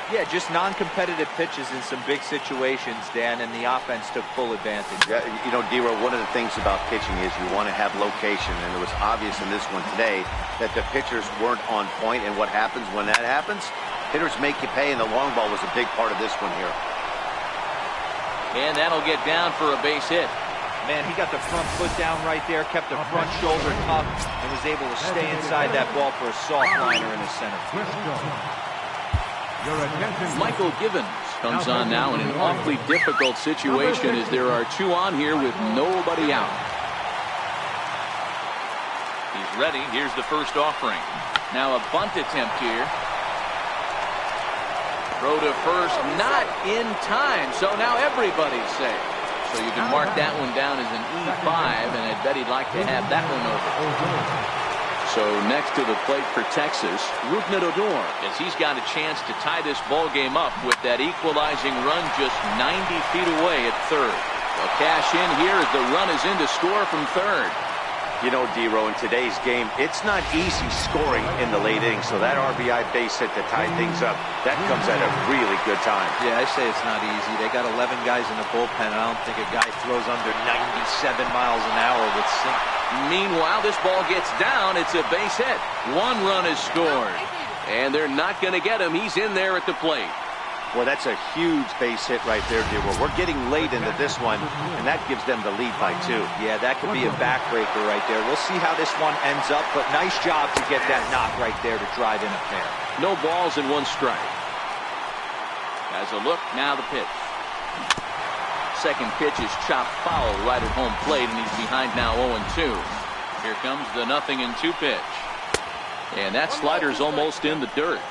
Yeah, just non-competitive pitches in some big situations, Dan, and the offense took full advantage. Yeah, you know, D-Row, one of the things about pitching is you want to have location, and it was obvious in this one today that the pitchers weren't on point, and what happens when that happens? Hitters make you pay, and the long ball was a big part of this one here. And that'll get down for a base hit. Man, he got the front foot down right there, kept the front shoulder tucked, and was able to stay inside that ball for a soft liner in the center field. Michael Givens comes on now in an awfully difficult situation as there are 2 on here with nobody out. He's ready. Here's the first offering. Now a bunt attempt here. Throw to first, not in time. So now everybody's safe. So you can mark that one down as an E5, and I bet he'd like to have that one over. So next to the plate for Texas, Rougned Odor, as he's got a chance to tie this ball game up with that equalizing run just 90 feet away at third. They'll cash in here as the run is in to score from third. You know, D-Row, in today's game, it's not easy scoring in the late innings, so that RBI base hit to tie things up, that comes at a really good time. Yeah, I say it's not easy. They got 11 guys in the bullpen, and I don't think a guy throws under 97 miles an hour with sink. Meanwhile, this ball gets down. It's a base hit. 1 run is scored. And they're not going to get him. He's in there at the plate. Well, that's a huge base hit right there, D-Row. We're getting late into this one, and that gives them the lead by 2. Yeah, that could be a backbreaker right there. We'll see how this one ends up, but nice job to get that knock right there to drive in a pair. No balls and 1 strike. As a look, now the pitch. Second pitch is chopped foul right at home plate, and he's behind now 0-2. Here comes the 0-2 pitch. And that slider's almost in the dirt.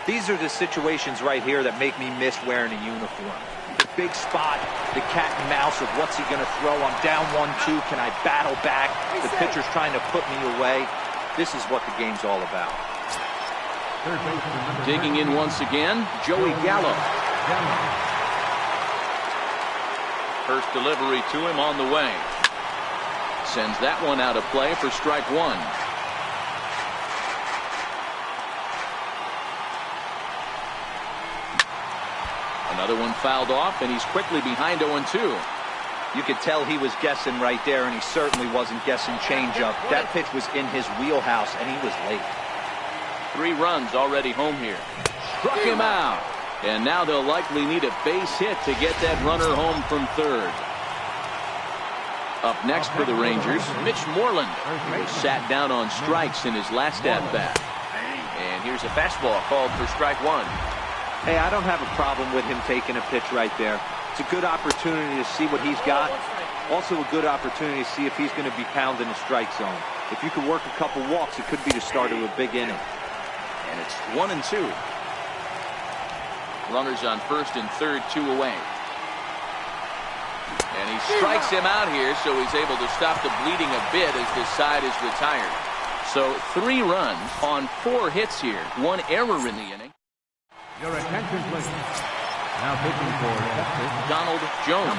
These are the situations right here that make me miss wearing a uniform. The big spot, the cat and mouse of what's he going to throw. I'm down 1-2. Can I battle back? The pitcher's trying to put me away. This is what the game's all about. Digging in once again, Joey Gallo. First delivery to him on the way. Sends that one out of play for strike 1. Another one fouled off, and he's quickly behind 0-2. You could tell he was guessing right there, and he certainly wasn't guessing changeup. That pitch was in his wheelhouse, and he was late. 3 runs already home here. Struck him out. And now they'll likely need a base hit to get that runner home from third. Up next for the Rangers, Mitch Moreland, who was sat down on strikes in his last at-bat. And here's a fastball called for strike 1. Hey, I don't have a problem with him taking a pitch right there. It's a good opportunity to see what he's got. Also a good opportunity to see if he's going to be pounding the strike zone. If you could work a couple walks, it could be the start of a big inning. And it's 1-2. Runners on first and third, 2 away. And he strikes him out here, so he's able to stop the bleeding a bit as this side is retired. So 3 runs on 4 hits here. 1 error in the inning. Your attention, please. Now pitching for Texas, Donald Jones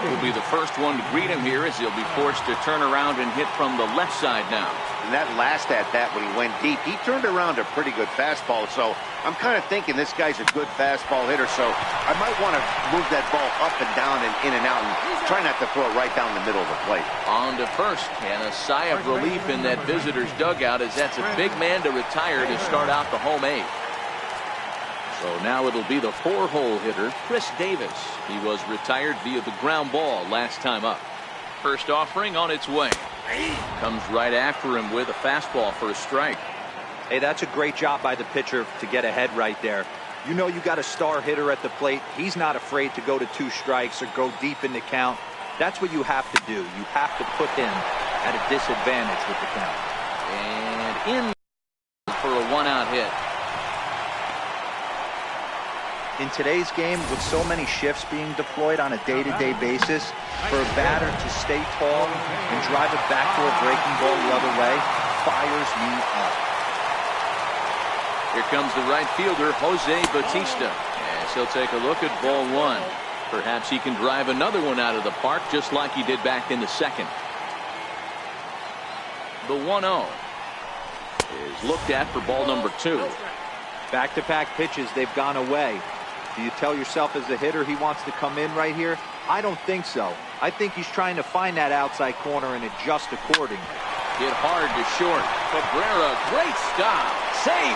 will be the first one to greet him here as he'll be forced to turn around and hit from the left side now. And that last at-bat when he went deep, he turned around a pretty good fastball. So I'm kind of thinking this guy's a good fastball hitter. So I might want to move that ball up and down and in and out and try not to throw it right down the middle of the plate. On to first, and a sigh of relief in that visitor's dugout as that's a big man to retire to start out the home 8. So now it'll be the 4-hole hitter, Chris Davis. He was retired via the ground ball last time up. First offering on its way. Comes right after him with a fastball for a strike. Hey, that's a great job by the pitcher to get ahead right there. You know you got a star hitter at the plate. He's not afraid to go to 2 strikes or go deep in the count. That's what you have to do. You have to put him at a disadvantage with the count. And in for a 1-out hit. In today's game, with so many shifts being deployed on a day-to-day basis, for a batter to stay tall and drive it back to a breaking ball the other way fires me up. Here comes the right fielder, Jose Bautista. As he'll take a look at ball 1. Perhaps he can drive another one out of the park just like he did back in the second. The 1-0 is looked at for ball number 2. Back-to-back pitches, they've gone away. Do you tell yourself as a hitter he wants to come in right here? I don't think so. I think he's trying to find that outside corner and adjust accordingly. Hit hard to short. Cabrera, great stop. Safe.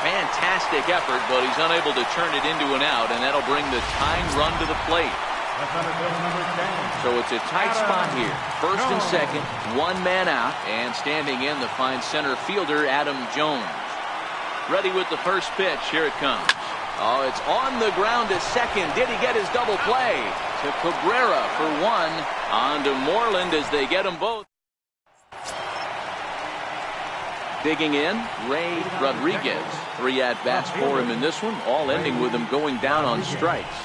Fantastic effort, but he's unable to turn it into an out, and that'll bring the tying run to the plate. So it's a tight spot here. First and second, 1 man out, and standing in the fine center fielder, Adam Jones. Ready with the first pitch. Here it comes. Oh, it's on the ground to second. Did he get his double play? To Cabrera for 1. On to Moreland as they get them both. Digging in, Ray Rodriguez. 3 at-bats for him in this one, all ending with him going down on strikes.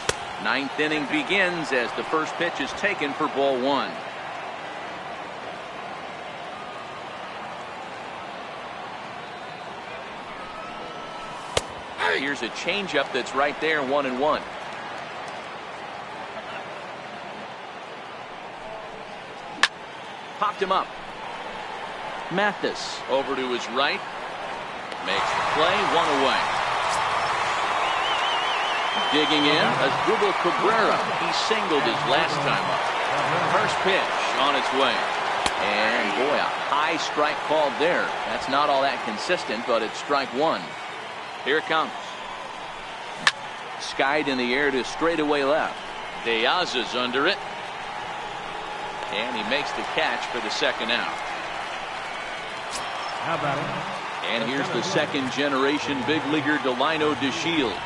9th inning begins as the first pitch is taken for ball 1. Here's a changeup that's right there, 1-1. Popped him up. Mathis over to his right. Makes the play, 1 away. Digging in, Asdrubal Cabrera. He singled his last time up. First pitch on its way. And boy, a high strike called there. That's not all that consistent, but it's strike 1. Here it comes. Skied in the air to straightaway left. Diaz under it. And he makes the catch for the second out. How about it? And here's the second generation big leaguer Delino DeShields.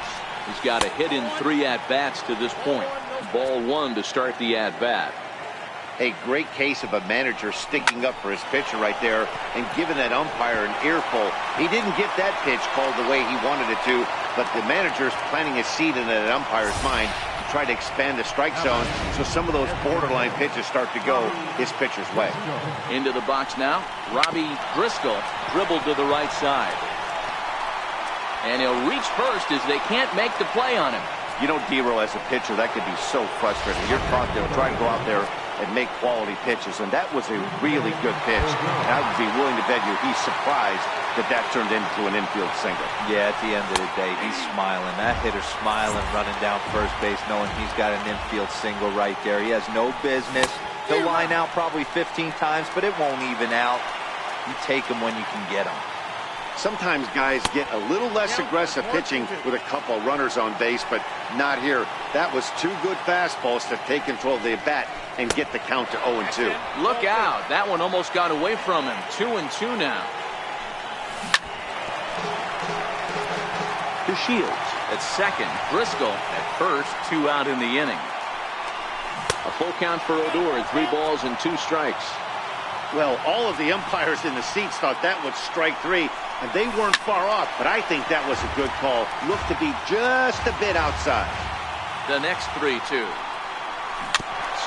He's got a hit in 3 at-bats to this point. Ball 1 to start the at-bat. A great case of a manager sticking up for his pitcher right there and giving that umpire an earful. He didn't get that pitch called the way he wanted it to, but the manager's planting a seed in that umpire's mind to try to expand the strike zone so some of those borderline pitches start to go his pitcher's way. Into the box now. Robbie Driscoll dribbled to the right side. And he'll reach first as they can't make the play on him. You know, D-Roll, as a pitcher, that could be so frustrating. You're taught to try to go out there and make quality pitches, and that was a really good pitch. And I would be willing to bet you he's surprised that that turned into an infield single. Yeah, at the end of the day, he's smiling. That hitter's smiling, running down first base, knowing he's got an infield single right there. He has no business. He'll line out probably 15 times, but it won't even out. You take him when you can get him. Sometimes guys get a little less aggressive pitching with a couple runners on base, but not here. That was two good fastballs to take control of the bat and get the count to 0-2. Look out. That one almost got away from him. 2-2 now. To Shields at second. Driscoll at first. 2 out in the inning. A full count for Odor. 3 balls and 2 strikes. Well, all of the umpires in the seats thought that was strike 3, and they weren't far off, but I think that was a good call. Looked to be just a bit outside. The next 3-2.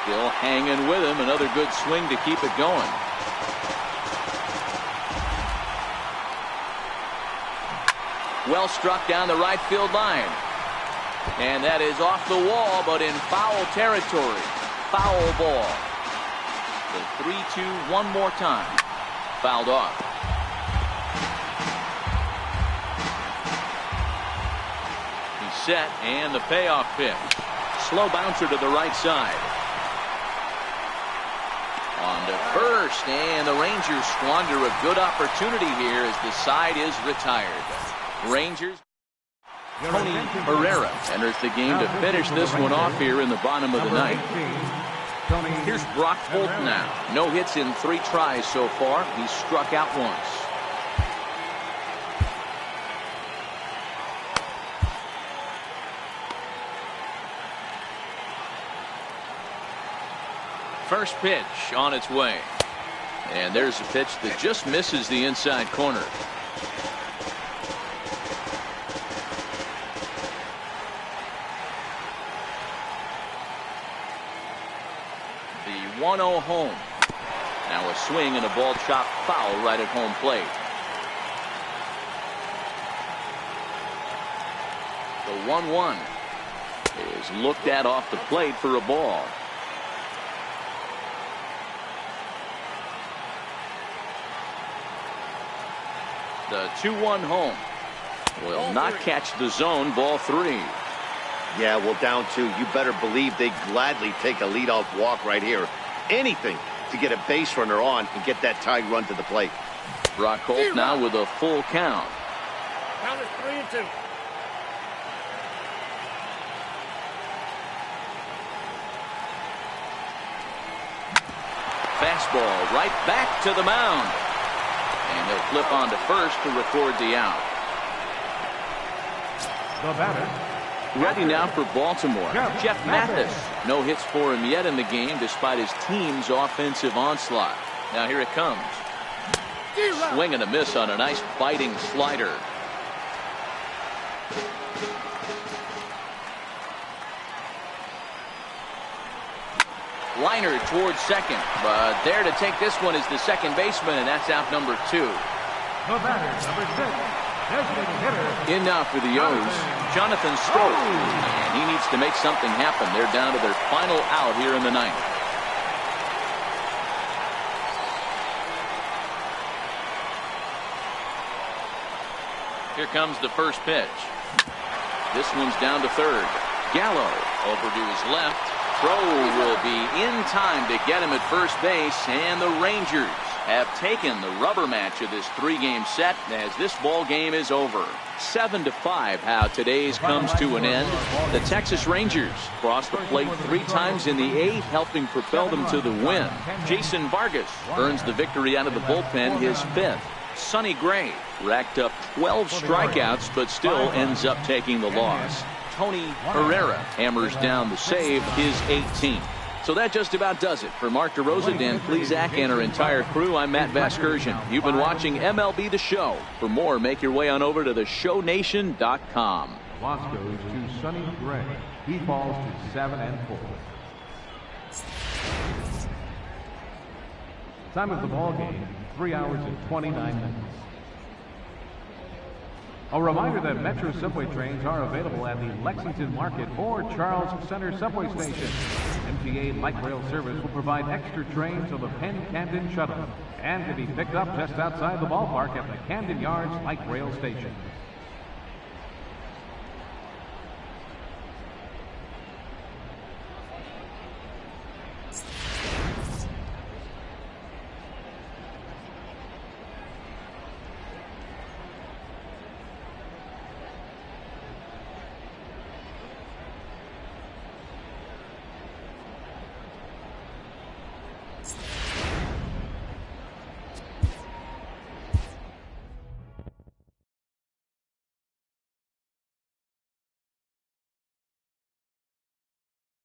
Still hanging with him. Another good swing to keep it going. Well struck down the right field line. And that is off the wall, but in foul territory. Foul ball. The 3-2 one more time. Fouled off. He's set, and the payoff pitch. Slow bouncer to the right side. On to first, and the Rangers squander a good opportunity here as the side is retired. Rangers. Tony Herrera enters the game to finish this one off here in the bottom of the ninth. Here's Brock Holt now. No hits in 3 tries so far. He's struck out once. First pitch on its way. And there's a pitch that just misses the inside corner. The 1-0 home. Now a swing and a ball chopped foul right at home plate. The 1-1 is looked at off the plate for a ball. The 2-1 home will not catch the zone. Ball 3. Yeah, well, down 2. You better believe they gladly take a leadoff walk right here. Anything to get a base runner on and get that tied run to the plate. Brock Holt now with a full count. Count is 3-2. Fastball right back to the mound. And they'll flip on to first to record the out. The batter. Ready now for Baltimore. Jeff Mathis. No hits for him yet in the game despite his team's offensive onslaught. Now here it comes. Swing and a miss on a nice biting slider. Liner towards second, but there to take this one is the second baseman, and that's out number 2. The batter, number 6. Designated hitter. In now for the O's, Jonathan Stowe. And he needs to make something happen. They're down to their final out here in the ninth. Here comes the first pitch. This one's down to third. Gallo over to his left. Throw will be in time to get him at first base, and the Rangers have taken the rubber match of this 3-game set as this ball game is over. 7-5 how today's comes to an end. The Texas Rangers crossed the plate 3 times in the 8th, helping propel them to the win. Jason Vargas earns the victory out of the bullpen, his 5th. Sonny Gray racked up 12 strikeouts but still ends up taking the loss. Tony Herrera hammers down the save, his 18th. So that just about does it. For Mark DeRosa, Dan Plesac, and our entire crew, I'm Matt Vasgersian. You've been watching MLB The Show. For more, make your way on over to theshownation.com. Loss goes to Sonny Gray. He falls to 7-4. Time of the ball game, 3 hours and 29 minutes. A reminder that Metro subway trains are available at the Lexington Market or Charles Center subway station. MTA Light Rail Service will provide extra trains on the Penn Camden Shuttle and can be picked up just outside the ballpark at the Camden Yards Light Rail Station.